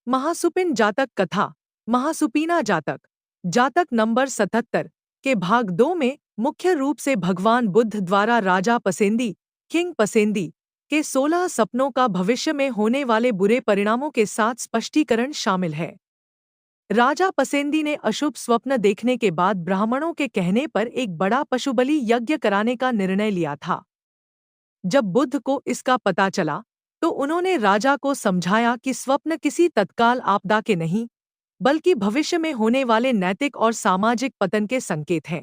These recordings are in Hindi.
महासुपिन जातक कथा, महासुपीना जातक, जातक नंबर 77 के भाग 2 में मुख्य रूप से भगवान बुद्ध द्वारा राजा पसेंदी, किंग पसेंदी, के 16 सपनों का भविष्य में होने वाले बुरे परिणामों के साथ स्पष्टीकरण शामिल है। राजा पसेंदी ने अशुभ स्वप्न देखने के बाद ब्राह्मणों के कहने पर एक बड़ा पशुबलि यज्ञ कराने का निर्णय लिया था। जब बुद्ध को इसका पता चला, तो उन्होंने राजा को समझाया कि स्वप्न किसी तत्काल आपदा के नहीं, बल्कि भविष्य में होने वाले नैतिक और सामाजिक पतन के संकेत हैं।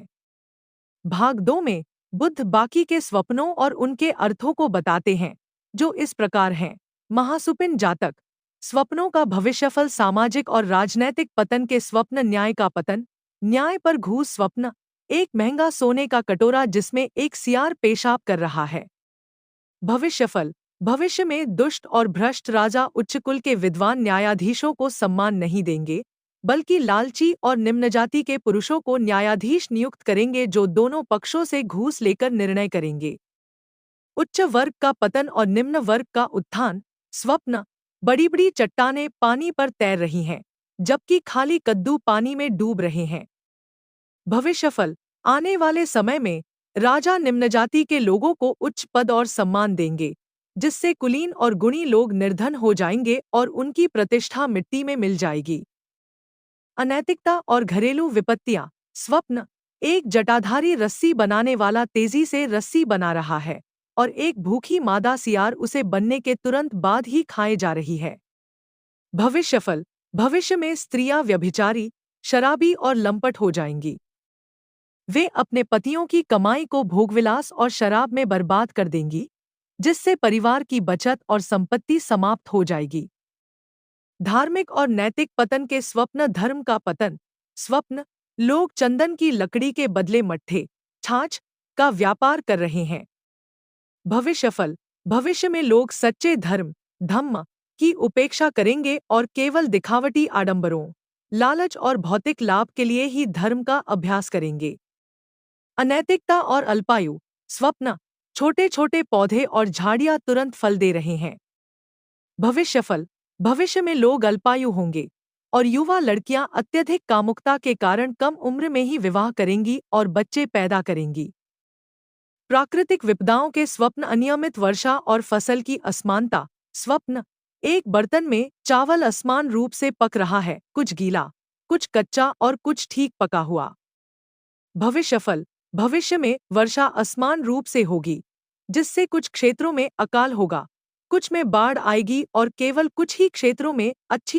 भाग 2 में बुद्ध बाकी के स्वप्नों और उनके अर्थों को बताते हैं, जो इस प्रकार हैं। महासुपिन जातक, स्वप्नों का भविष्यफल सामाजिक और राजनैतिक पतन के स्वप्न। न्याय का पतन, न्याय पर घूस स्वप्न, एक महंगा सोने का कटोरा जिसमें एक सियार पेशाब कर रहा है। भविष्यफल, भविष्य में दुष्ट और भ्रष्ट राजा उच्चकुल के विद्वान न्यायाधीशों को सम्मान नहीं देंगे, बल्कि लालची और निम्न जाति के पुरुषों को न्यायाधीश नियुक्त करेंगे जो दोनों पक्षों से घूस लेकर निर्णय करेंगे। उच्च वर्ग का पतन और निम्न वर्ग का उत्थान। स्वप्न, बड़ी बड़ी चट्टानें पानी पर तैर रही हैं, जबकि खाली कद्दू पानी में डूब रहे हैं। भविष्यफल, आने वाले समय में राजा निम्न जाति के लोगों को उच्च पद और सम्मान देंगे, जिससे कुलीन और गुणी लोग निर्धन हो जाएंगे और उनकी प्रतिष्ठा मिट्टी में मिल जाएगी। अनैतिकता और घरेलू विपत्तियां। स्वप्न, एक जटाधारी रस्सी बनाने वाला तेजी से रस्सी बना रहा है और एक भूखी मादा सियार उसे बनने के तुरंत बाद ही खाए जा रही है। भविष्यफल, भविष्य में स्त्रियां व्यभिचारी, शराबी और लंपट हो जाएंगी। वे अपने पतियों की कमाई को भोगविलास और शराब में बर्बाद कर देंगी, जिससे परिवार की बचत और संपत्ति समाप्त हो जाएगी। धार्मिक और नैतिक पतन के स्वप्न। धर्म का पतन। स्वप्न, लोग चंदन की लकड़ी के बदले मट्ठे, छाछ का व्यापार कर रहे हैं। भविष्यफल, भविष्य में लोग सच्चे धर्म, धम्म की उपेक्षा करेंगे और केवल दिखावटी आडंबरों, लालच और भौतिक लाभ के लिए ही धर्म का अभ्यास करेंगे। अनैतिकता और अल्पायु। स्वप्न, छोटे छोटे पौधे और झाड़ियां तुरंत फल दे रहे हैं। भविष्यफल, भविष्य में लोग अल्पायु होंगे और युवा लड़कियां अत्यधिक कामुकता के कारण कम उम्र में ही विवाह करेंगी और बच्चे पैदा करेंगी। प्राकृतिक विपदाओं के स्वप्न। अनियमित वर्षा और फसल की असमानता। स्वप्न, एक बर्तन में चावल असमान रूप से पक रहा है, कुछ गीला, कुछ कच्चा और कुछ ठीक पका हुआ। भविष्यफल, भविष्य में वर्षा असमान रूप से होगी, जिससे कुछ क्षेत्रों में अकाल होगा, कुछ में बाढ़ आएगी और केवल कुछ ही क्षेत्रों में अच्छी